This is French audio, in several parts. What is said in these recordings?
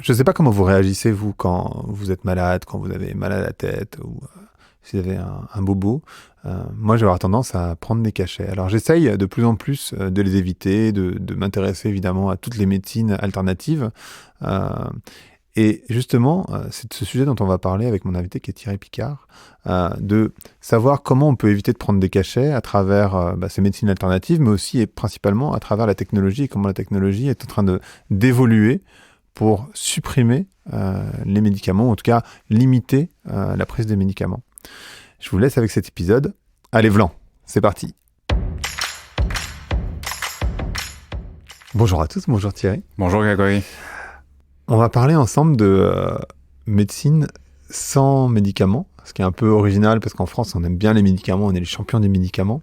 Je ne sais pas comment vous réagissez, vous, quand vous êtes malade, quand vous avez mal à la tête ou si vous avez un bobo. Moi, je vais avoir tendance à prendre des cachets. Alors, j'essaye de plus en plus de les éviter, de m'intéresser évidemment à toutes les médecines alternatives. Euh, et justement, c'est de ce sujet dont on va parler avec mon invité qui est Thierry Picard, de savoir comment on peut éviter de prendre des cachets à travers ces médecines alternatives, mais aussi et principalement à travers la technologie et comment la technologie est en train d'évoluer pour supprimer les médicaments, ou en tout cas limiter la prise des médicaments. Je vous laisse avec cet épisode. Allez, Vlan, c'est parti. Bonjour à tous, bonjour Thierry. Bonjour Grégory. On va parler ensemble de médecine sans médicaments, ce qui est un peu original parce qu'en France, on aime bien les médicaments, on est les champions des médicaments.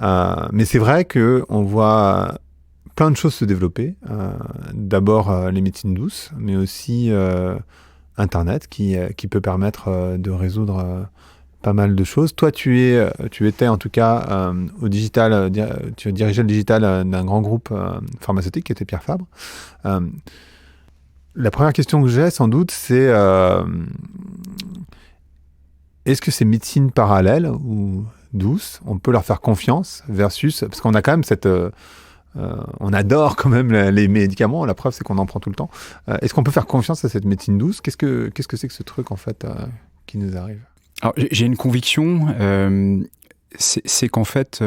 Mais c'est vrai qu'on voit plein de choses se développer. D'abord, les médecines douces, mais aussi Internet qui peut permettre de résoudre pas mal de choses. Toi, tu étais en tout cas au digital, tu dirigeais le digital d'un grand groupe pharmaceutique qui était Pierre Fabre. La première question que j'ai, sans doute, c'est est-ce que ces médecines parallèles ou douces, on peut leur faire confiance versus... Parce qu'on a quand même cette... on adore quand même les médicaments, la preuve c'est qu'on en prend tout le temps. Est-ce qu'on peut faire confiance à cette médecine douce ? Qu'est-ce que c'est que ce truc en fait qui nous arrive ? Alors, j'ai une conviction, c'est qu'en fait,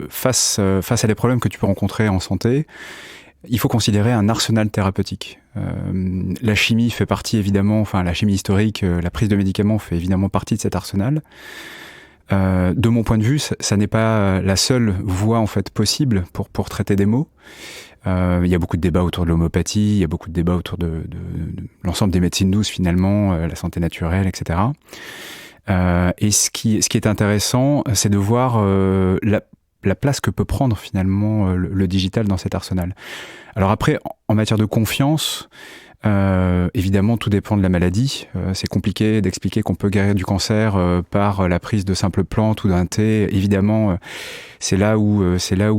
face à des problèmes que tu peux rencontrer en santé, il faut considérer un arsenal thérapeutique. La chimie fait partie évidemment, enfin la chimie historique, la prise de médicaments fait évidemment partie de cet arsenal. De mon point de vue, ça n'est pas la seule voie en fait possible pour traiter des maux. Il y a beaucoup de débats autour de l'homéopathie, il y a beaucoup de débats autour de l'ensemble des médecines douces finalement, la santé naturelle, etc. Et ce qui est intéressant, c'est de voir la place que peut prendre finalement le digital dans cet arsenal. Alors après, en matière de confiance, évidemment, tout dépend de la maladie. C'est compliqué d'expliquer qu'on peut guérir du cancer par la prise de simples plantes ou d'un thé. Évidemment, c'est là où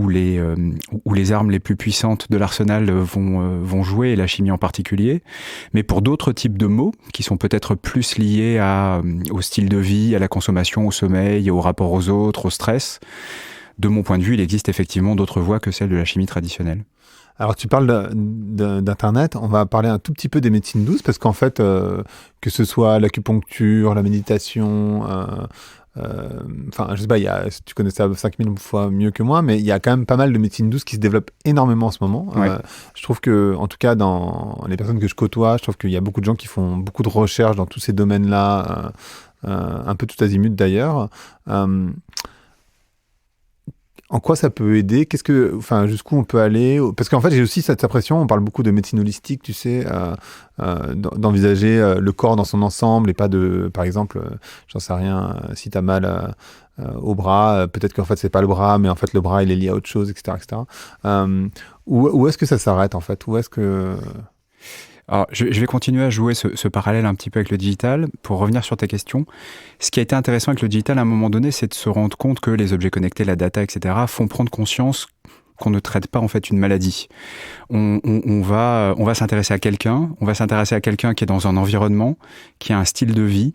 les armes les plus puissantes de l'arsenal vont jouer, et la chimie en particulier. Mais pour d'autres types de maux, qui sont peut-être plus liés au style de vie, à la consommation, au sommeil, au rapport aux autres, au stress, de mon point de vue, il existe effectivement d'autres voies que celles de la chimie traditionnelle. Alors tu parles d'Internet, on va parler un tout petit peu des médecines douces parce qu'en fait, que ce soit l'acupuncture, la méditation, je sais pas, tu connais ça 5000 fois mieux que moi, mais il y a quand même pas mal de médecines douces qui se développent énormément en ce moment. Ouais. Je trouve que, en tout cas, dans les personnes que je côtoie, je trouve qu'il y a beaucoup de gens qui font beaucoup de recherches dans tous ces domaines-là, un peu tout azimut d'ailleurs. En quoi ça peut aider ? Jusqu'où on peut aller ? Parce qu'en fait, j'ai aussi cette impression, on parle beaucoup de médecine holistique, tu sais, d'envisager le corps dans son ensemble et pas de, par exemple, j'en sais rien, si tu as mal au bras, peut-être qu'en fait, c'est pas le bras, mais en fait, le bras, il est lié à autre chose, etc., etc. Où est-ce que ça s'arrête, en fait ? Où est-ce que... Alors, je vais continuer à jouer ce parallèle un petit peu avec le digital pour revenir sur ta question. Ce qui a été intéressant avec le digital à un moment donné, c'est de se rendre compte que les objets connectés, la data, etc., font prendre conscience qu'on ne traite pas en fait une maladie. On va s'intéresser à quelqu'un, qui est dans un environnement, qui a un style de vie.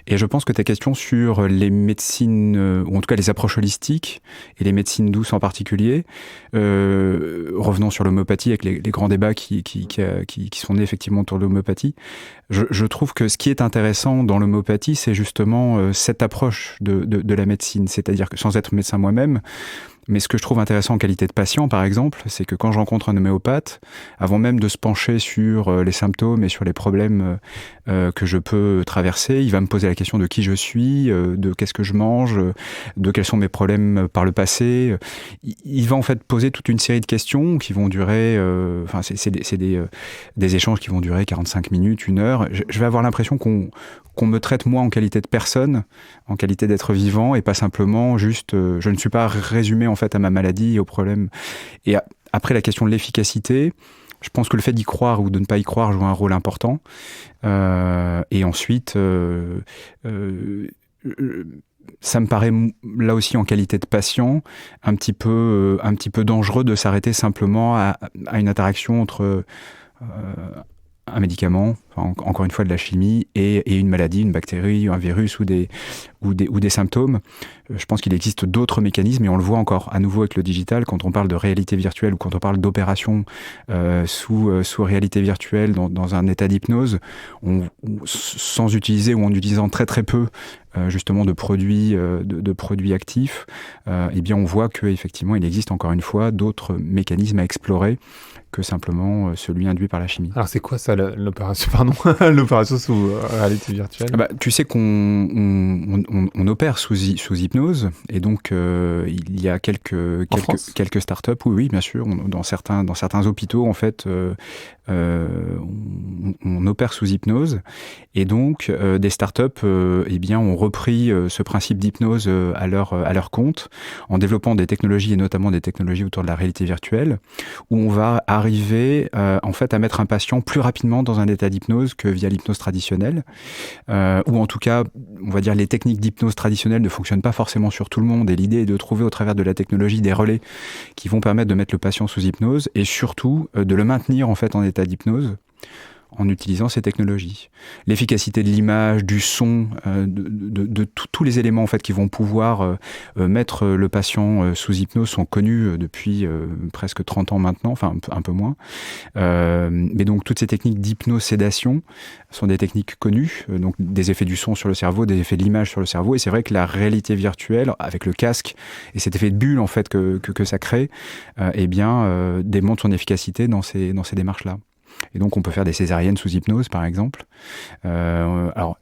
Et je pense que ta question sur les médecines, ou en tout cas les approches holistiques, et les médecines douces en particulier, revenons sur l'homéopathie avec les grands débats qui sont nés effectivement autour de l'homéopathie, je trouve que ce qui est intéressant dans l'homéopathie, c'est justement cette approche de la médecine, c'est-à-dire que sans être médecin moi-même, mais ce que je trouve intéressant en qualité de patient, par exemple, c'est que quand je rencontre un homéopathe, avant même de se pencher sur les symptômes et sur les problèmes que je peux traverser, il va me poser la question de qui je suis, de qu'est-ce que je mange, de quels sont mes problèmes par le passé. Il va en fait poser toute une série de questions qui vont durer... c'est des échanges qui vont durer 45 minutes, 1 heure. Je vais avoir l'impression qu'on me traite moi en qualité de personne, en qualité d'être vivant, et pas simplement juste... je ne suis pas résumé en fait à ma maladie et aux problèmes. Et après, la question de l'efficacité, je pense que le fait d'y croire ou de ne pas y croire joue un rôle important. Et ensuite, ça me paraît là aussi en qualité de patient un petit peu dangereux de s'arrêter simplement à une interaction entre un médicament, encore une fois de la chimie, et une maladie, une bactérie, un virus ou des symptômes. Je pense qu'il existe d'autres mécanismes, et on le voit encore à nouveau avec le digital, quand on parle de réalité virtuelle ou quand on parle d'opération sous réalité virtuelle dans un état d'hypnose, sans utiliser ou en utilisant très très peu justement de produits actifs, eh bien on voit qu'effectivement il existe encore une fois d'autres mécanismes à explorer que simplement celui induit par la chimie. Alors c'est quoi ça l'opération, pardon, l'opération sous réalité virtuelle? Tu sais qu'on opère sous hypnose, et donc il y a quelques startups, oui bien sûr, dans certains hôpitaux en fait, on opère sous hypnose, et donc des startups eh bien ont repris ce principe d'hypnose à leur compte, en développant des technologies, et notamment des technologies autour de la réalité virtuelle, où on va arriver en fait à mettre un patient plus rapidement dans un état d'hypnose que via l'hypnose traditionnelle, ou en tout cas, on va dire, les techniques d'hypnose traditionnelles ne fonctionnent pas forcément sur tout le monde, et l'idée est de trouver au travers de la technologie des relais qui vont permettre de mettre le patient sous hypnose, et surtout de le maintenir en fait en état d'hypnose en utilisant ces technologies. L'efficacité de l'image, du son, de tous les éléments en fait qui vont pouvoir mettre le patient sous hypnose sont connus depuis presque 30 ans maintenant, enfin un peu moins. Mais donc toutes ces techniques d'hypnosédation sont des techniques connues, donc des effets du son sur le cerveau, des effets de l'image sur le cerveau, et c'est vrai que la réalité virtuelle, avec le casque et cet effet de bulle en fait que ça crée, eh bien démontre son efficacité dans ces démarches-là. Et donc, on peut faire des césariennes sous hypnose, par exemple. Alors,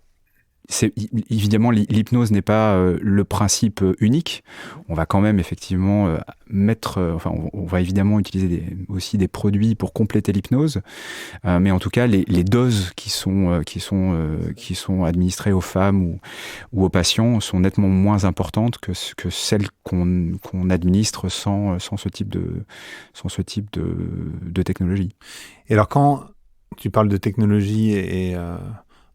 évidemment, l'hypnose n'est pas le principe unique. On va quand même effectivement on va évidemment utiliser aussi des produits pour compléter l'hypnose, mais en tout cas, les doses qui sont administrées aux femmes ou aux patients sont nettement moins importantes que celles qu'on administre sans ce type de technologie. Et alors, quand tu parles de technologie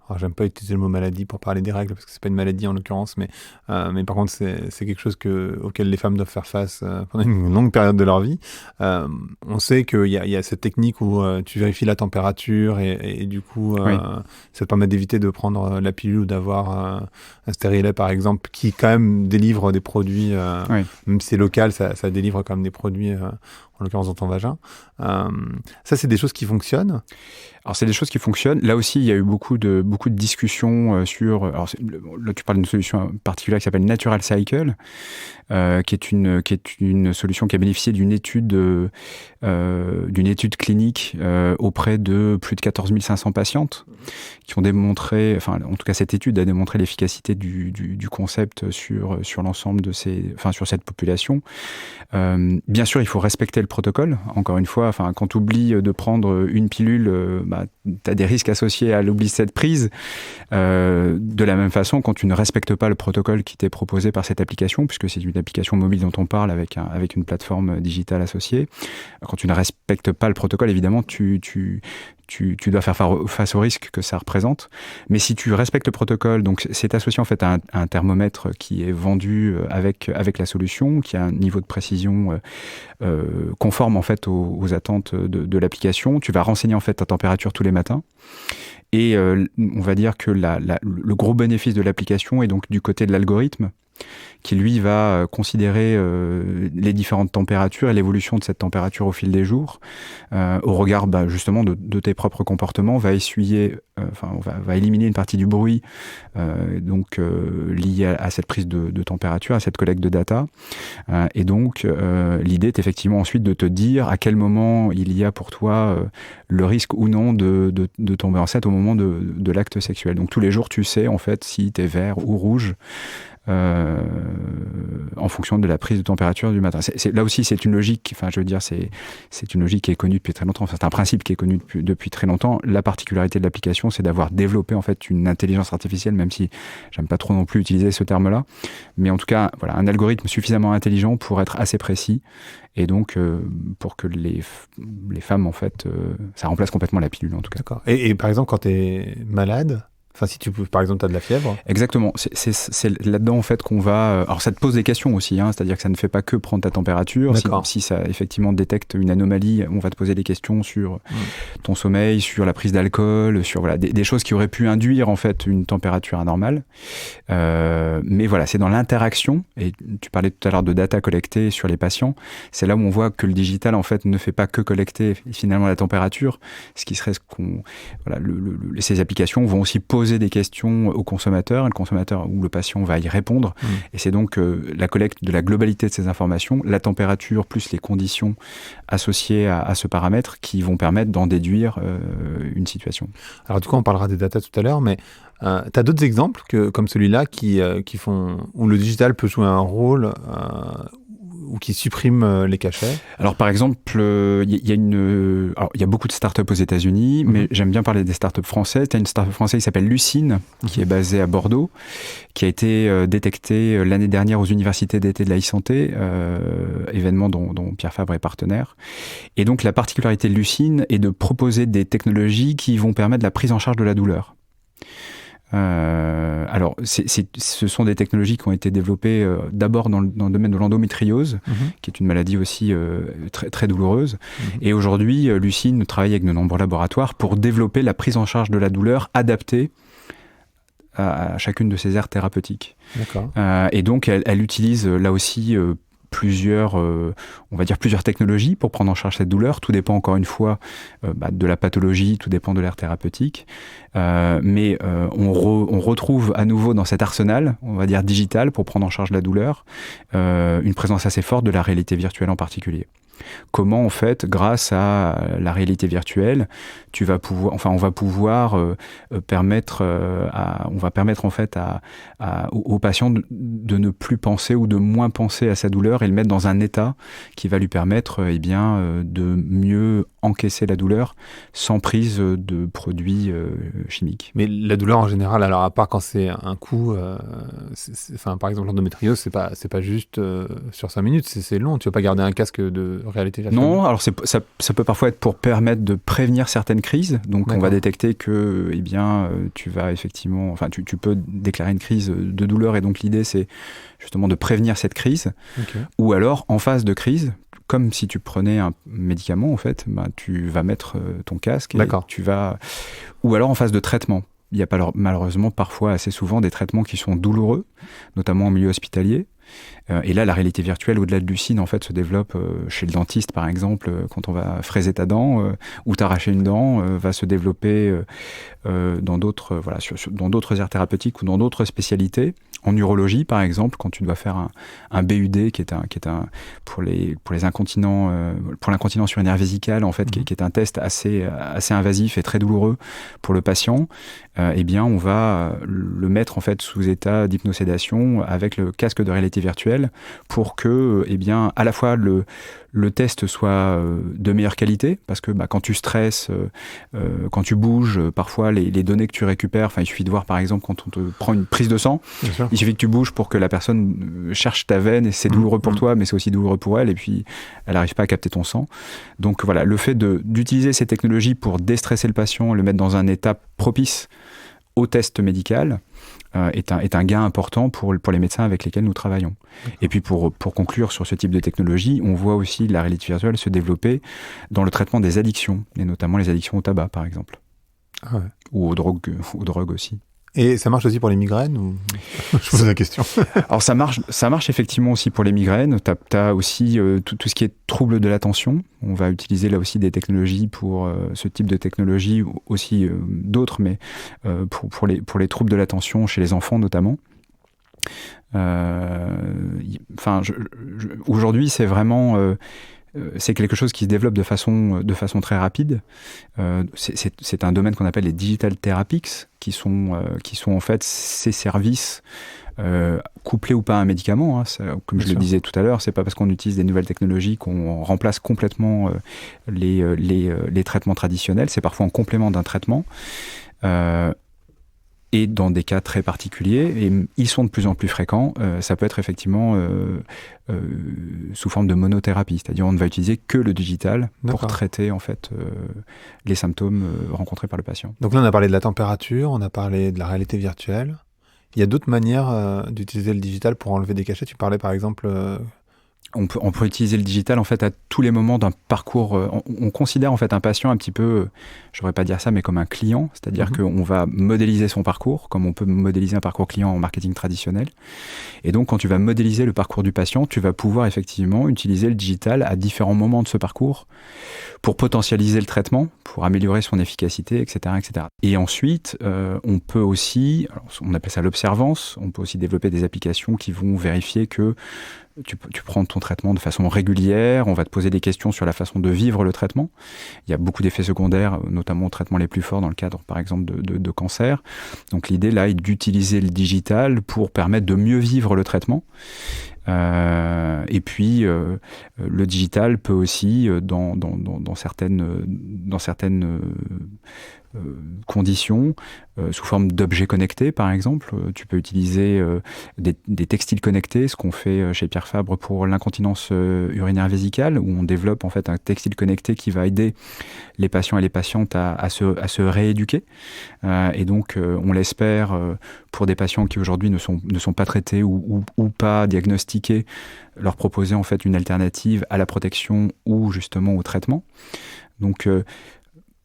alors, j'aime pas utiliser le mot maladie pour parler des règles, parce que c'est pas une maladie en l'occurrence, mais par contre, c'est quelque chose auquel les femmes doivent faire face pendant une longue période de leur vie. On sait qu'il y a cette technique où tu vérifies la température et du coup, Oui. ça te permet d'éviter de prendre la pilule ou d'avoir un stérilet, par exemple, qui quand même délivre des produits, Oui. même si c'est local, ça délivre quand même des produits, en l'occurrence dans ton vagin. Ça, c'est des choses qui fonctionnent. Alors, c'est des choses qui fonctionnent. Là aussi, il y a eu beaucoup de discussions sur... Alors, là, tu parles d'une solution particulière qui s'appelle Natural Cycle, qui est une solution qui a bénéficié d'une étude clinique auprès de plus de 14 500 patientes qui ont démontré... Enfin, en tout cas, cette étude a démontré l'efficacité du concept sur l'ensemble sur cette population. Bien sûr, il faut respecter le protocole. Encore une fois, quand tu oublies de prendre une pilule, tu as des risques associés à l'oubli de cette prise. De la même façon, quand tu ne respectes pas le protocole qui t'est proposé par cette application, puisque c'est une application mobile dont on parle avec une plateforme digitale associée, quand tu ne respectes pas le protocole, évidemment, tu dois faire face au risque que ça représente. Mais si tu respectes le protocole, donc c'est associé en fait à un thermomètre qui est vendu avec la solution, qui a un niveau de précision conforme en fait aux attentes de l'application. Tu vas renseigner en fait ta température tous les matins. Et on va dire que le gros bénéfice de l'application est donc du côté de l'algorithme, qui lui va considérer les différentes températures et l'évolution de cette température au fil des jours, au regard justement de tes propres comportements, va va éliminer une partie du bruit lié à cette prise de température, à cette collecte de data. Et donc l'idée est effectivement ensuite de te dire à quel moment il y a pour toi le risque ou non de tomber enceinte au moment de l'acte sexuel. Donc tous les jours tu sais en fait si tu es vert ou rouge, en fonction de la prise de température du matin. Là aussi, c'est une logique, c'est une logique qui est connue depuis très longtemps. C'est un principe qui est connu depuis très longtemps. La particularité de l'application, c'est d'avoir développé en fait une intelligence artificielle, même si j'aime pas trop non plus utiliser ce terme-là. Mais en tout cas, voilà, un algorithme suffisamment intelligent pour être assez précis. Et donc, pour que les femmes, en fait, ça remplace complètement la pilule, en tout cas. D'accord. Et par exemple, quand tu es malade, Enfin, si par exemple, tu as de la fièvre. Exactement. C'est là-dedans, en fait, qu'on va... Alors, ça te pose des questions aussi, hein, c'est-à-dire que ça ne fait pas que prendre ta température. Si ça, effectivement, détecte une anomalie, on va te poser des questions sur ton sommeil, sur la prise d'alcool, sur des choses qui auraient pu induire, en fait, une température anormale. Mais voilà, c'est dans l'interaction, et tu parlais tout à l'heure de data collectée sur les patients, c'est là où on voit que le digital, en fait, ne fait pas que collecter, finalement, la température, ce qui serait ces applications vont aussi poser des questions au consommateur, et le consommateur ou le patient va y répondre. Et c'est donc la collecte de la globalité de ces informations, la température plus les conditions associées à ce paramètre qui vont permettre d'en déduire une situation. Alors du coup, on parlera des data tout à l'heure, mais tu as d'autres exemples comme celui-là qui où le digital peut jouer un rôle ou qui supprime les cachets? Alors par exemple, il y a beaucoup de startups aux États-Unis, mais j'aime bien parler des startups françaises. Tu as une startup française qui s'appelle Lucine, qui est basée à Bordeaux, qui a été détectée l'année dernière aux universités d'été de la e-santé, événement dont Pierre Fabre est partenaire. Et donc la particularité de Lucine est de proposer des technologies qui vont permettre la prise en charge de la douleur. Alors, ce sont des technologies qui ont été développées d'abord dans le domaine de l'endométriose, qui est une maladie aussi très, très douloureuse. Et aujourd'hui, Lucine travaille avec de nombreux laboratoires pour développer la prise en charge de la douleur adaptée à chacune de ces aires thérapeutiques. D'accord. Et donc, elle utilise là aussi plusieurs technologies pour prendre en charge cette douleur. Tout dépend encore une fois de la pathologie, tout dépend de l'aire thérapeutique. Mais on retrouve à nouveau dans cet arsenal, on va dire digital, pour prendre en charge la douleur, une présence assez forte de la réalité virtuelle en particulier. Comment, en fait, grâce à la réalité virtuelle, on va pouvoir permettre en fait aux patients de ne plus penser ou de moins penser à sa douleur et le mettre dans un état qui va lui permettre de mieux encaisser la douleur sans prise de produits chimiques. Mais la douleur en général, alors à part quand c'est un coup, par exemple l'endométriose, c'est pas juste sur 5 minutes, c'est long. Tu vas pas garder un casque de réalité virtuelle. Non, alors ça peut parfois être pour permettre de prévenir certaines crises. Donc on va détecter que tu vas effectivement, tu peux déclarer une crise de douleur et donc l'idée c'est justement de prévenir cette crise. Ou alors en phase de crise, comme si tu prenais un médicament en fait, tu vas mettre ton casque et ou alors en phase de traitement. Il y a malheureusement parfois assez souvent des traitements qui sont douloureux, notamment en milieu hospitalier. Et là, la réalité virtuelle, au-delà de Lucine, en fait, se développe chez le dentiste, par exemple, quand on va fraiser ta dent ou t'arracher une dent, va se développer dans d'autres aires thérapeutiques ou dans d'autres spécialités. En urologie, par exemple, quand tu dois faire un BUD, qui est pour les incontinents, pour l'incontinence urinaire vésicale, en fait, qui est un test assez invasif et très douloureux pour le patient, on va le mettre en fait sous état d'hypnosédation avec le casque de réalité virtuelle pour que, à la fois le test soit de meilleure qualité, parce que quand tu stresses, quand tu bouges, parfois les données que tu récupères, il suffit de voir par exemple quand on te prend une prise de sang, il suffit que tu bouges pour que la personne cherche ta veine et c'est douloureux pour toi, mais c'est aussi douloureux pour elle et puis elle n'arrive pas à capter ton sang. Donc voilà, le fait d'utiliser ces technologies pour déstresser le patient, le mettre dans un état propice au test médical est un gain important pour les médecins avec lesquels nous travaillons. Et puis pour conclure sur ce type de technologie, on voit aussi la réalité virtuelle se développer dans le traitement des addictions, et notamment les addictions au tabac par exemple. Ou aux drogues aussi. Et ça marche aussi pour les migraines ou... Je pose la question. Alors ça marche effectivement aussi pour les migraines. Tu as aussi tout ce qui est trouble de l'attention. On va utiliser là aussi des technologies pour ce type de technologie, aussi d'autres, mais pour les troubles de l'attention chez les enfants notamment. Aujourd'hui, c'est vraiment... c'est quelque chose qui se développe de façon très rapide. C'est un domaine qu'on appelle les digital therapics, qui sont en fait ces services couplés ou pas à un médicament. Comme je le disais tout à l'heure, c'est pas parce qu'on utilise des nouvelles technologies qu'on remplace complètement les traitements traditionnels. C'est parfois en complément d'un traitement. Et dans des cas très particuliers, et ils sont de plus en plus fréquents, ça peut être effectivement sous forme de monothérapie, c'est-à-dire on ne va utiliser que le digital pour traiter en fait les symptômes rencontrés par le patient. Donc là on a parlé de la température, on a parlé de la réalité virtuelle. Il y a d'autres manières d'utiliser le digital pour enlever des cachets. Tu parlais par exemple... On peut utiliser le digital en fait à tous les moments d'un parcours. On considère en fait un patient un petit peu, je ne devrais pas dire ça, mais comme un client, c'est-à-dire qu'on va modéliser son parcours, comme on peut modéliser un parcours client en marketing traditionnel. Et donc quand tu vas modéliser le parcours du patient, tu vas pouvoir effectivement utiliser le digital à différents moments de ce parcours pour potentialiser le traitement, pour améliorer son efficacité, etc., etc. Et ensuite, on peut aussi, alors on appelle ça l'observance, on peut aussi développer des applications qui vont vérifier que tu prends ton traitement de façon régulière, on va te poser des questions sur la façon de vivre le traitement. Il y a beaucoup d'effets secondaires, notamment aux traitements les plus forts dans le cadre, par exemple, de cancer. Donc l'idée, là, est d'utiliser le digital pour permettre de mieux vivre le traitement. Et puis, le digital peut aussi, dans certaines conditions, sous forme d'objets connectés, par exemple. Tu peux utiliser des textiles connectés, ce qu'on fait chez Pierre Fabre pour l'incontinence urinaire vésicale, où on développe en fait un textile connecté qui va aider les patients et les patientes à se rééduquer. Et donc, on l'espère, pour des patients qui aujourd'hui ne sont pas traités ou pas diagnostiqués, leur proposer en fait une alternative à la protection ou justement au traitement. Donc,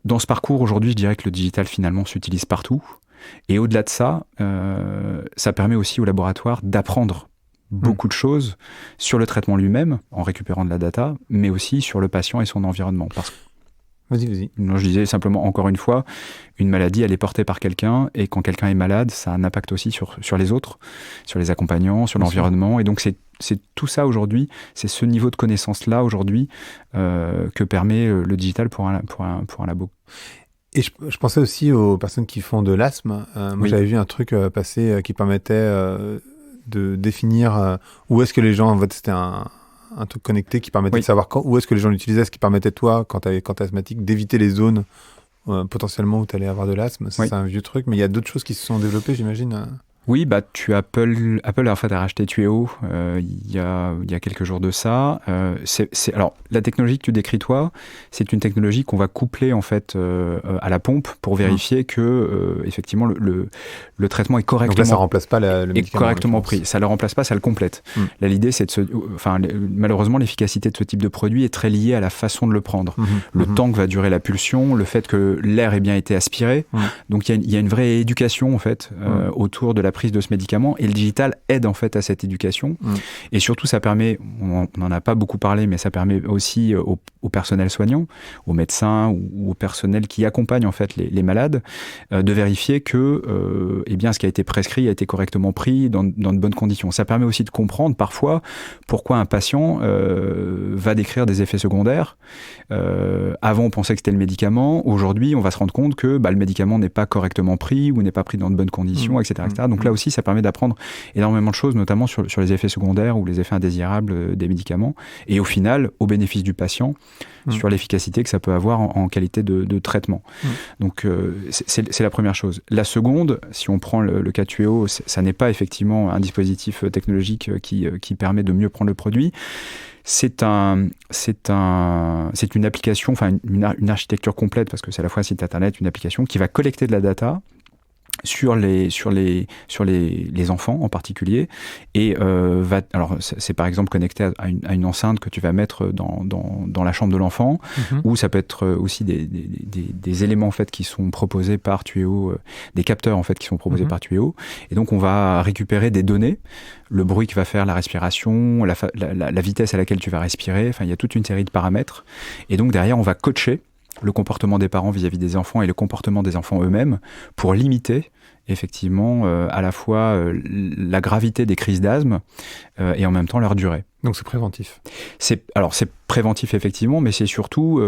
dans ce parcours, aujourd'hui, je dirais que le digital, finalement, s'utilise partout. Et au-delà de ça, ça permet aussi au laboratoire d'apprendre beaucoup de choses sur le traitement lui-même, en récupérant de la data, mais aussi sur le patient et son environnement. Vas-y. Non, je disais simplement, encore une fois, une maladie, elle est portée par quelqu'un, et quand quelqu'un est malade, ça a un impact aussi sur les autres, sur les accompagnants, sur l'environnement. Et donc, c'est tout ça aujourd'hui, c'est ce niveau de connaissance-là aujourd'hui que permet le digital pour un labo. Et je pensais aussi aux personnes qui font de l'asthme. Moi, j'avais vu un truc passer qui permettait de définir où est-ce que les gens... En fait, c'était un truc connecté qui permettait de savoir où est-ce que les gens l'utilisaient, ce qui permettait, toi, quand tu es asthmatique, d'éviter les zones potentiellement où tu allais avoir de l'asthme. C'est un vieux truc, mais il y a d'autres choses qui se sont développées, j'imagine. Oui, Apple en fait a racheté Tueo il y a quelques jours de ça. Alors la technologie que tu décris toi, c'est une technologie qu'on va coupler en fait à la pompe pour vérifier que effectivement le traitement est correctement. Donc là, ça remplace pas le médicament. Correctement pris. Ça le remplace pas, ça le complète. Là, l'idée, c'est malheureusement, l'efficacité de ce type de produit est très liée à la façon de le prendre. Le temps que va durer la pulsion, le fait que l'air ait bien été aspiré. Donc il y a une vraie éducation en fait autour de la prise de ce médicament, et le digital aide en fait à cette éducation. Et surtout, ça permet, on n'en a pas beaucoup parlé, mais ça permet aussi au personnel soignant, aux médecins ou au personnel qui accompagne en fait les malades, de vérifier que ce qui a été prescrit a été correctement pris dans de bonnes conditions. Ça permet aussi de comprendre parfois pourquoi un patient va décrire des effets secondaires. Avant, on pensait que c'était le médicament. Aujourd'hui, on va se rendre compte que le médicament n'est pas correctement pris ou n'est pas pris dans de bonnes conditions, etc., etc. Donc là aussi, ça permet d'apprendre énormément de choses, notamment sur les effets secondaires ou les effets indésirables des médicaments. Et au final, au bénéfice du patient, sur l'efficacité que ça peut avoir en qualité de traitement. Donc, c'est la première chose. La seconde, si on prend le cas Tueo, ça n'est pas effectivement un dispositif technologique qui permet de mieux prendre le produit. C'est une application, enfin une architecture complète, parce que c'est à la fois un site internet, une application qui va collecter de la data sur les enfants en particulier, et alors c'est par exemple connecté à une enceinte que tu vas mettre dans la chambre de l'enfant, ou ça peut être aussi des éléments en fait qui sont proposés par Tueo, des capteurs en fait qui sont proposés par Tueo, et donc on va récupérer des données, le bruit que va faire la respiration, la vitesse à laquelle tu vas respirer, enfin il y a toute une série de paramètres, et donc derrière on va coacher le comportement des parents vis-à-vis des enfants et le comportement des enfants eux-mêmes pour limiter effectivement à la fois la gravité des crises d'asthme et en même temps leur durée. Donc c'est préventif. Alors c'est préventif effectivement, mais c'est surtout,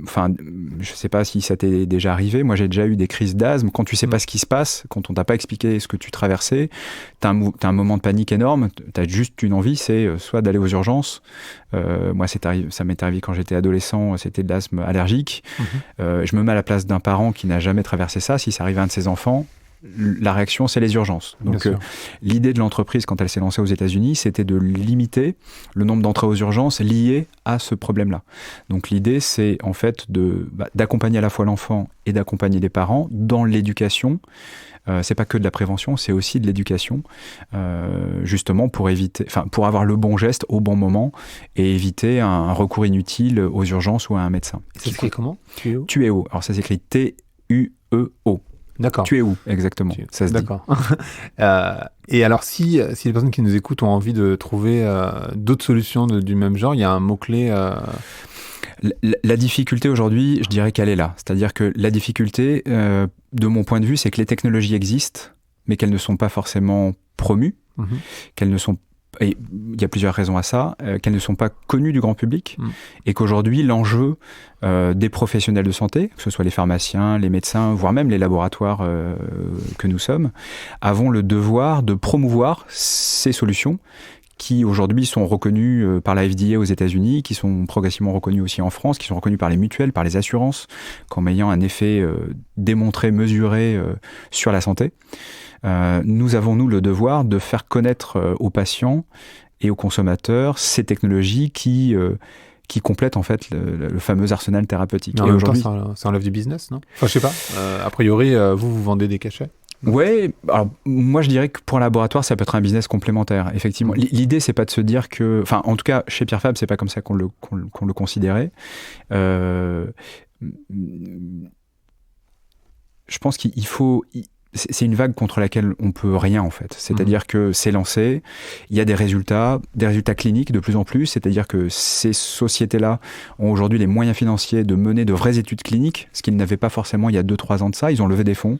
enfin, je sais pas si ça t'est déjà arrivé. Moi, j'ai déjà eu des crises d'asthme. Quand tu sais pas ce qui se passe, quand on t'a pas expliqué ce que tu traversais, t'as un moment de panique énorme. T'as juste une envie, c'est soit d'aller aux urgences. Moi, ça m'est arrivé quand j'étais adolescent. C'était de l'asthme allergique. Je me mets à la place d'un parent qui n'a jamais traversé ça. Si ça arrive à un de ses enfants, la réaction, c'est les urgences. Donc, l'idée de l'entreprise, quand elle s'est lancée aux États-Unis, c'était de limiter le nombre d'entrées aux urgences liées à ce problème-là. Donc, l'idée, c'est en fait d'accompagner à la fois l'enfant et d'accompagner les parents dans l'éducation. C'est pas que de la prévention, c'est aussi de l'éducation, justement pour avoir le bon geste au bon moment et éviter un recours inutile aux urgences ou à un médecin. Ça s'écrit comment ? Tueo. Alors, ça s'écrit T-U-E-O. D'accord. Tu es où exactement? Ça se D'accord. Et alors, si les personnes qui nous écoutent ont envie de trouver d'autres solutions du même genre, il y a un mot-clé. La difficulté aujourd'hui, je dirais qu'elle est là. C'est-à-dire que la difficulté, de mon point de vue, c'est que les technologies existent, mais qu'elles ne sont pas forcément promues, qu'elles ne sont et il y a plusieurs raisons à ça, qu'elles ne sont pas connues du grand public et qu'aujourd'hui, l'enjeu des professionnels de santé, que ce soit les pharmaciens, les médecins, voire même les laboratoires que nous sommes, avons le devoir de promouvoir ces solutions qui aujourd'hui sont reconnues par la FDA aux États-Unis, qui sont progressivement reconnues aussi en France, qui sont reconnues par les mutuelles, par les assurances, comme ayant un effet démontré, mesuré sur la santé. Nous avons, nous, le devoir de faire connaître aux patients et aux consommateurs ces technologies qui complètent en fait le fameux arsenal thérapeutique. Mais en même temps, ça enlève du business, non ? Enfin, je sais pas. A priori, vous vendez des cachets ? Ouais, alors moi je dirais que pour un laboratoire ça peut être un business complémentaire, effectivement. L'idée c'est pas de se dire que, enfin en tout cas chez Pierre Fabre c'est pas comme ça qu'on le considérait. Je pense qu'il faut, c'est une vague contre laquelle on peut rien en fait. C'est-à-dire que c'est lancé, il y a des résultats cliniques de plus en plus, c'est-à-dire que ces sociétés-là ont aujourd'hui les moyens financiers de mener de vraies études cliniques, ce qu'ils n'avaient pas forcément il y a 2-3 ans de ça. Ils ont levé des fonds.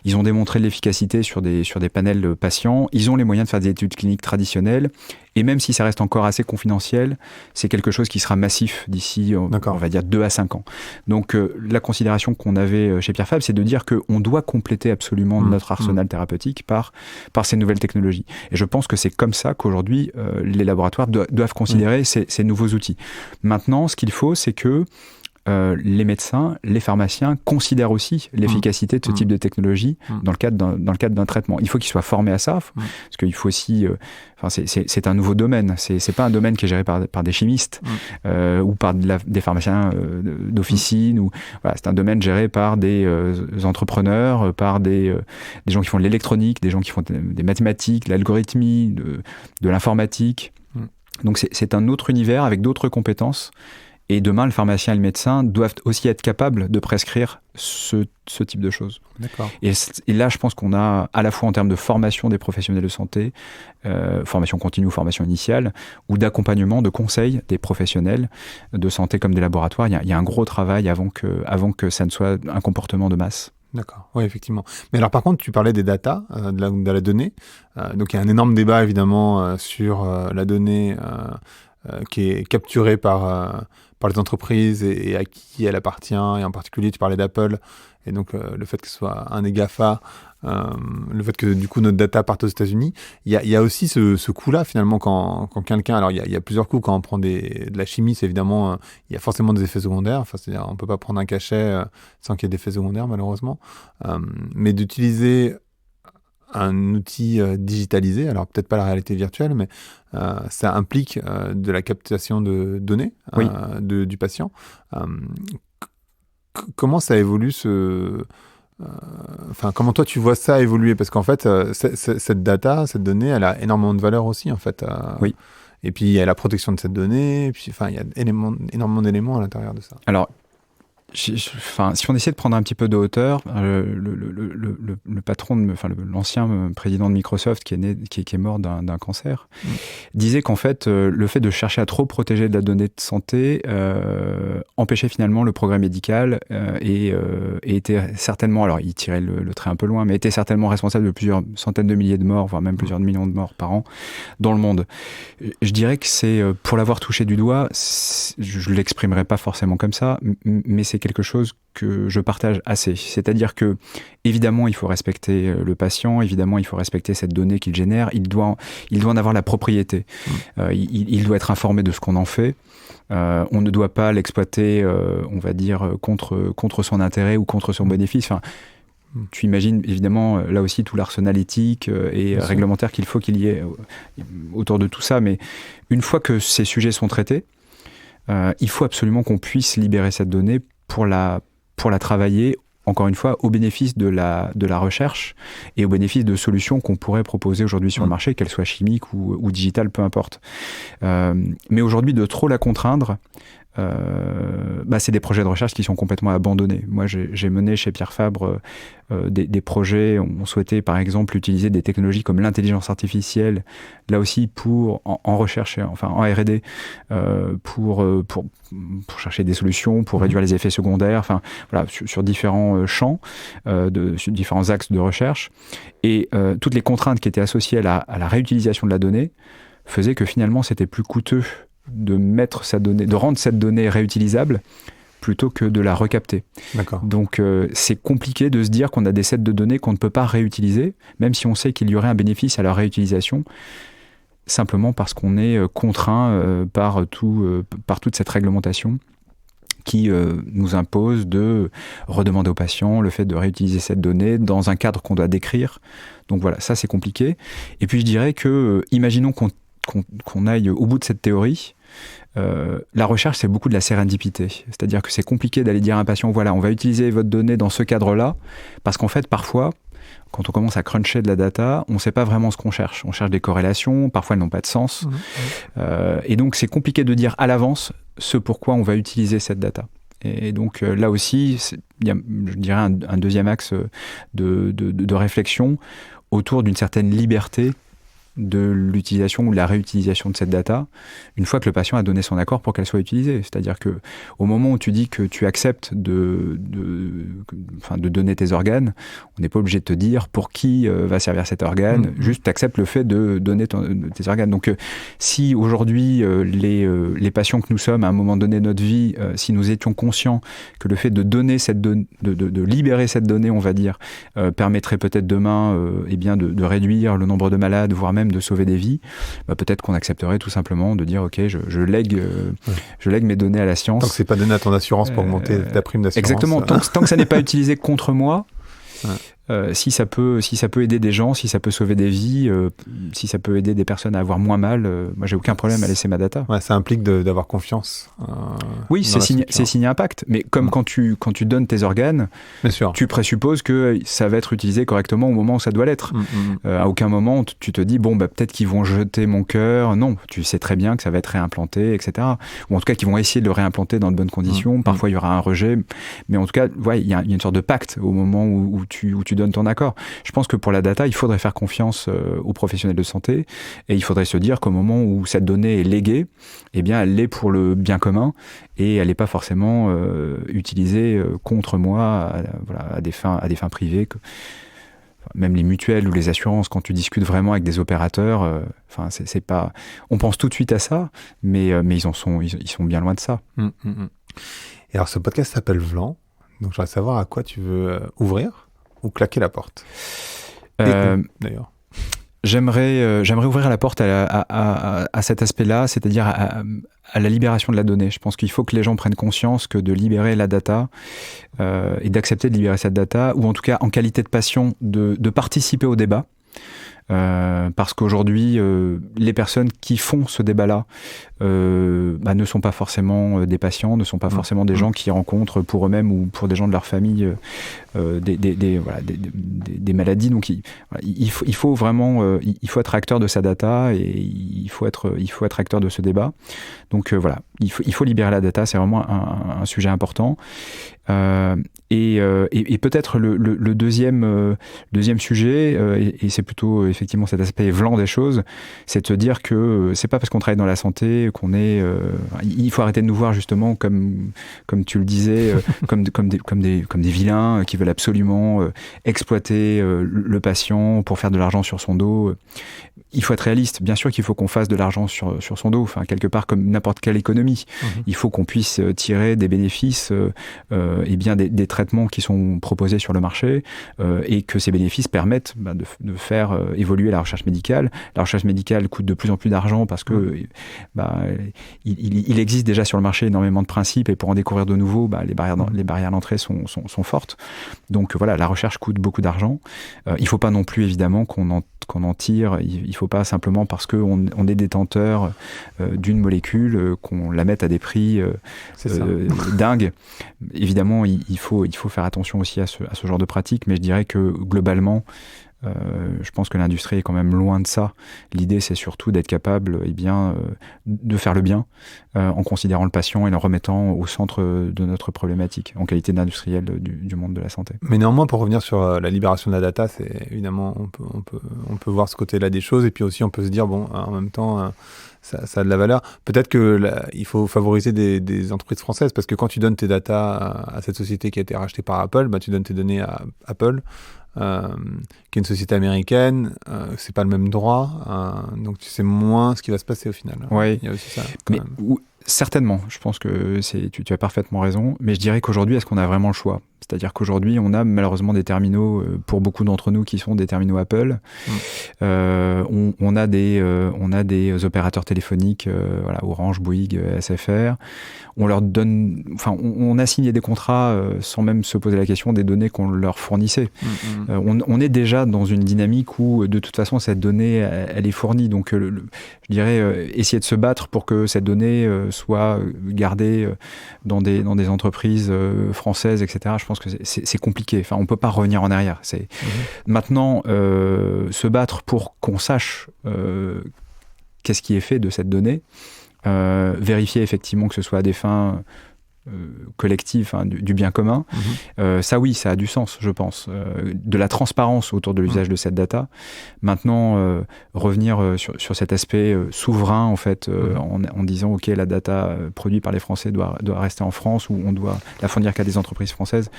Ils ont démontré de l'efficacité sur des panels patients. Ils ont les moyens de faire des études cliniques traditionnelles. Et même si ça reste encore assez confidentiel, c'est quelque chose qui sera massif d'ici, on va dire, 2 à 5 ans. Donc, la considération qu'on avait chez Pierre Fabre, c'est de dire qu'on doit compléter absolument notre arsenal thérapeutique par ces nouvelles technologies. Et je pense que c'est comme ça qu'aujourd'hui, les laboratoires doivent considérer ces nouveaux outils. Maintenant, ce qu'il faut, c'est que les médecins, les pharmaciens considèrent aussi l'efficacité de ce type de technologie dans le cadre d'un traitement. Il faut qu'ils soient formés à ça, parce qu'il faut aussi... c'est un nouveau domaine. C'est pas un domaine qui est géré par des chimistes ou par des pharmaciens d'officine. Voilà, c'est un domaine géré par des entrepreneurs, par des gens qui font de l'électronique, des gens qui font des mathématiques, de l'algorithmie, de l'informatique. Donc c'est un autre univers avec d'autres compétences. Et demain, le pharmacien et le médecin doivent aussi être capables de prescrire ce type de choses. D'accord. Et là, je pense qu'on a, à la fois en termes de formation des professionnels de santé, formation continue ou formation initiale, ou d'accompagnement, de conseil des professionnels de santé comme des laboratoires, il y a un gros travail avant que ça ne soit un comportement de masse. D'accord, oui, effectivement. Mais alors, par contre, tu parlais des data, de la donnée. Donc, il y a un énorme débat, évidemment, sur la donnée qui est capturée par les entreprises et à qui elle appartient. Et en particulier, tu parlais d'Apple. Et donc, le fait que ce soit un des GAFA, le fait que, du coup, notre data parte aux États-Unis. Il y a aussi ce coût-là, finalement, quand quelqu'un... Alors, il y a plusieurs coûts. Quand on prend de la chimie, c'est évidemment... il y a forcément des effets secondaires. Enfin, c'est-à-dire, on ne peut pas prendre un cachet sans qu'il y ait d'effets secondaires, malheureusement. Mais d'utiliser un outil digitalisé, alors peut-être pas la réalité virtuelle, mais ça implique de la captation de données du patient. Comment ça évolue comment toi tu vois ça évoluer? Parce qu'en fait, cette data, cette donnée, elle a énormément de valeur aussi, en fait. Oui. Et puis il y a la protection de cette donnée, et puis il y a énormément d'éléments à l'intérieur de ça. Alors, Enfin, si on essaie de prendre un petit peu de hauteur, le patron, l'ancien président de Microsoft qui est mort d'un cancer, disait qu'en fait, le fait de chercher à trop protéger de la donnée de santé empêchait finalement le progrès médical et était certainement, alors il tirait le trait un peu loin, mais était certainement responsable de plusieurs centaines de milliers de morts, voire même plusieurs millions de morts par an dans le monde. Je dirais que c'est, pour l'avoir touché du doigt, je ne l'exprimerai pas forcément comme ça, mais c'est quelque chose que je partage assez. C'est-à-dire que, évidemment, il faut respecter le patient, évidemment, il faut respecter cette donnée qu'il génère, il doit en avoir la propriété. Il doit être informé de ce qu'on en fait. On ne doit pas l'exploiter, on va dire, contre son intérêt ou contre son bénéfice. Enfin, tu imagines, évidemment, là aussi, tout l'arsenal éthique et réglementaire qu'il faut qu'il y ait autour de tout ça. Mais une fois que ces sujets sont traités, il faut absolument qu'on puisse libérer cette donnée pour la travailler, encore une fois, au bénéfice de la recherche et au bénéfice de solutions qu'on pourrait proposer aujourd'hui sur le marché, qu'elles soient chimiques ou digitales, peu importe. Mais aujourd'hui, de trop la contraindre, c'est des projets de recherche qui sont complètement abandonnés. Moi, j'ai mené chez Pierre Fabre des projets. On souhaitait, par exemple, utiliser des technologies comme l'intelligence artificielle, là aussi en recherche, enfin en R&D, pour chercher des solutions, pour réduire les effets secondaires, enfin voilà, sur différents champs, sur différents axes de recherche. Et toutes les contraintes qui étaient associées à la réutilisation de la donnée faisaient que finalement, c'était plus coûteux de rendre cette donnée réutilisable plutôt que de la recapter. D'accord. Donc c'est compliqué de se dire qu'on a des sets de données qu'on ne peut pas réutiliser, même si on sait qu'il y aurait un bénéfice à leur réutilisation, simplement parce qu'on est contraint par toute cette réglementation qui nous impose de redemander aux patients le fait de réutiliser cette donnée dans un cadre qu'on doit décrire. Donc voilà, ça c'est compliqué. Et puis je dirais que, imaginons qu'on aille au bout de cette théorie, la recherche, c'est beaucoup de la sérendipité. C'est-à-dire que c'est compliqué d'aller dire à un patient, voilà, on va utiliser votre donnée dans ce cadre-là, parce qu'en fait, parfois, quand on commence à cruncher de la data, on ne sait pas vraiment ce qu'on cherche. On cherche des corrélations, parfois elles n'ont pas de sens. Et donc, c'est compliqué de dire à l'avance ce pourquoi on va utiliser cette data. Et donc, là aussi, il y a, je dirais, un deuxième axe de réflexion autour d'une certaine liberté de l'utilisation ou de la réutilisation de cette data une fois que le patient a donné son accord pour qu'elle soit utilisée. C'est-à-dire que au moment où tu dis que tu acceptes de donner tes organes, on n'est pas obligé de te dire pour qui va servir cet organe, juste tu acceptes le fait de donner tes organes. Donc si aujourd'hui les patients que nous sommes à un moment donné de notre vie, si nous étions conscients que le fait de donner de libérer cette donnée, on va dire, permettrait peut-être demain de réduire le nombre de malades, voire même de sauver des vies, peut-être qu'on accepterait tout simplement de dire ok, je lègue mes données à la science. Tant que c'est pas donné à ton assurance pour augmenter ta prime d'assurance. Exactement, tant que ça n'est pas utilisé contre moi, si ça peut aider des gens, si ça peut sauver des vies, si ça peut aider des personnes à avoir moins mal, moi j'ai aucun problème à laisser ma data. Ouais, ça implique d'avoir confiance. Oui, c'est signé impact. Mais comme quand tu donnes tes organes, tu présupposes que ça va être utilisé correctement au moment où ça doit l'être. À aucun moment tu te dis peut-être qu'ils vont jeter mon cœur. Non, tu sais très bien que ça va être réimplanté, etc. Ou en tout cas qu'ils vont essayer de le réimplanter dans de bonnes conditions. Parfois il y aura un rejet, mais en tout cas, il y a une sorte de pacte au moment où tu donnes ton accord. Je pense que pour la data, il faudrait faire confiance aux professionnels de santé et il faudrait se dire qu'au moment où cette donnée est léguée, elle l'est pour le bien commun et elle n'est pas forcément utilisée contre moi à des fins privées. Même les mutuelles ou les assurances, quand tu discutes vraiment avec des opérateurs, c'est pas. On pense tout de suite à ça, mais ils sont bien loin de ça. Et alors, ce podcast s'appelle Vlan, donc je voudrais savoir à quoi tu veux ouvrir ou claquer la porte. D'ailleurs. J'aimerais ouvrir la porte à cet aspect-là, c'est-à-dire à la libération de la donnée. Je pense qu'il faut que les gens prennent conscience que de libérer la data et d'accepter de libérer cette data, ou en tout cas en qualité de patient, de participer au débat. Parce qu'aujourd'hui, les personnes qui font ce débat-là ne sont pas forcément des patients, ne sont pas forcément des gens qui rencontrent pour eux-mêmes ou pour des gens de leur famille des maladies. Donc il faut vraiment il faut être acteur de sa data et il faut être acteur de ce débat. Donc voilà, il faut libérer la data, c'est vraiment un sujet important. Et peut-être le deuxième sujet, et c'est plutôt effectivement cet aspect blanc des choses, c'est de se dire que c'est pas parce qu'on travaille dans la santé qu'on est... il faut arrêter de nous voir justement comme tu le disais, comme des vilains qui veulent absolument exploiter le patient pour faire de l'argent sur son dos. Il faut être réaliste. Bien sûr qu'il faut qu'on fasse de l'argent sur son dos, enfin, quelque part comme n'importe quelle économie. Il faut qu'on puisse tirer des bénéfices et bien des traitements qui sont proposés sur le marché et que ces bénéfices permettent de faire évoluer la recherche médicale. La recherche médicale coûte de plus en plus d'argent parce que il existe déjà sur le marché énormément de principes et pour en découvrir de nouveaux, les barrières d'entrée sont fortes. Donc voilà, la recherche coûte beaucoup d'argent. Il ne faut pas non plus évidemment qu'on en tire. Il ne faut pas simplement parce qu'on est détenteur d'une molécule qu'on la mette à des prix dingues. Évidemment, il faut faire attention aussi à ce genre de pratique, mais je dirais que globalement, je pense que l'industrie est quand même loin de ça. L'idée, c'est surtout d'être capable de faire le bien en considérant le patient et le remettant au centre de notre problématique en qualité d'industriel du monde de la santé. Mais néanmoins, pour revenir sur la libération de la data, c'est évidemment, on peut voir ce côté-là des choses et puis aussi on peut se dire, bon, en même temps... Ça a de la valeur. Peut-être qu'il faut favoriser des entreprises françaises parce que quand tu donnes tes datas à cette société qui a été rachetée par Apple, tu donnes tes données à Apple, qui est une société américaine, c'est pas le même droit, donc tu sais moins ce qui va se passer au final. Oui. Il y a aussi ça. Certainement, je pense que tu as parfaitement raison, mais je dirais qu'aujourd'hui, est-ce qu'on a vraiment le choix ? C'est-à-dire qu'aujourd'hui, on a malheureusement des terminaux, pour beaucoup d'entre nous, qui sont des terminaux Apple. On a des opérateurs téléphoniques, Orange, Bouygues, SFR. On leur donne, on a signé des contrats sans même se poser la question des données qu'on leur fournissait. On est déjà dans une dynamique où, de toute façon, cette donnée, elle est fournie. Donc, je dirais, essayer de se battre pour que cette donnée soit gardée dans des entreprises françaises, etc. Je pense que c'est compliqué. Enfin, on ne peut pas revenir en arrière. Maintenant, se battre pour qu'on sache qu'est-ce qui est fait de cette donnée, vérifier effectivement que ce soit à des fins collective, du bien commun. Ça oui, ça a du sens, je pense. De la transparence autour de l'usage de cette data. Maintenant, revenir sur cet aspect souverain, en fait, en disant, OK, la data produite par les Français doit rester en France ou on doit la fournir qu'à des entreprises françaises.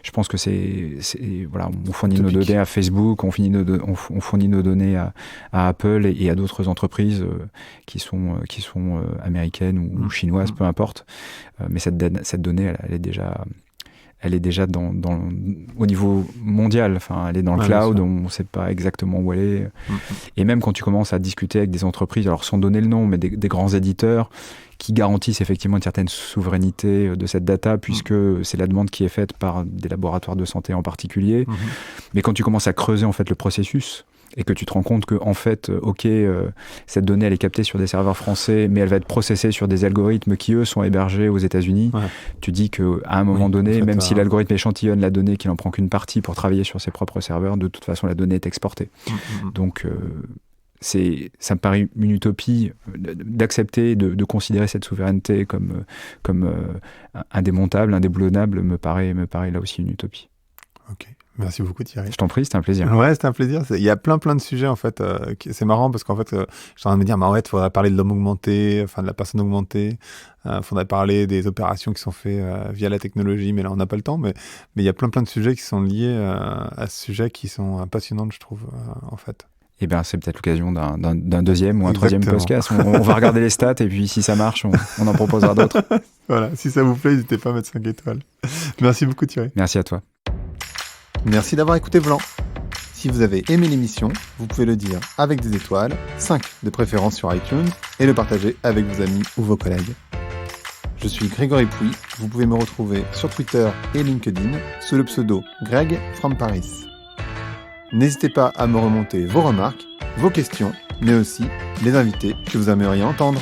Je pense que on fournit nos données à Facebook, on fournit nos données à Apple et à d'autres entreprises qui sont américaines ou chinoises, peu importe. Mais cette donnée, elle est déjà au niveau mondial. Enfin, elle est dans le cloud, on ne sait pas exactement où elle est. Et même quand tu commences à discuter avec des entreprises, alors sans donner le nom, mais des grands éditeurs qui garantissent effectivement une certaine souveraineté de cette data, puisque c'est la demande qui est faite par des laboratoires de santé en particulier. Mais quand tu commences à creuser en fait le processus, et que tu te rends compte que, en fait, cette donnée, elle est captée sur des serveurs français, mais elle va être processée sur des algorithmes qui, eux, sont hébergés aux États-Unis. Tu dis qu'à un moment donné, même si l'algorithme échantillonne la donnée, qu'il n'en prend qu'une partie pour travailler sur ses propres serveurs, de toute façon, la donnée est exportée. Donc, ça me paraît une utopie d'accepter, de considérer cette souveraineté comme indémontable, indéboulonnable, me paraît là aussi une utopie. Ok. Merci beaucoup Thierry. Je t'en prie, c'était un plaisir. Ouais, c'était un plaisir. Il y a plein de sujets en fait. C'est marrant parce qu'en fait, je suis en train de me dire, il faudrait parler de l'homme augmenté, enfin de la personne augmentée. Faudrait parler des opérations qui sont faites via la technologie, mais là on n'a pas le temps. Mais il y a plein de sujets qui sont liés à ce sujet qui sont passionnants, je trouve, en fait. Eh bien, c'est peut-être l'occasion d'un deuxième ou un troisième podcast. On va regarder les stats et puis si ça marche, on en proposera d'autres. Voilà, si ça vous plaît, n'hésitez pas à mettre 5 étoiles. Merci beaucoup Thierry. Merci à toi. Merci d'avoir écouté Vlan. Si vous avez aimé l'émission, vous pouvez le dire avec des étoiles, 5 de préférence sur iTunes, et le partager avec vos amis ou vos collègues. Je suis Grégory Pouy, vous pouvez me retrouver sur Twitter et LinkedIn sous le pseudo Greg from Paris. N'hésitez pas à me remonter vos remarques, vos questions, mais aussi les invités que vous aimeriez entendre.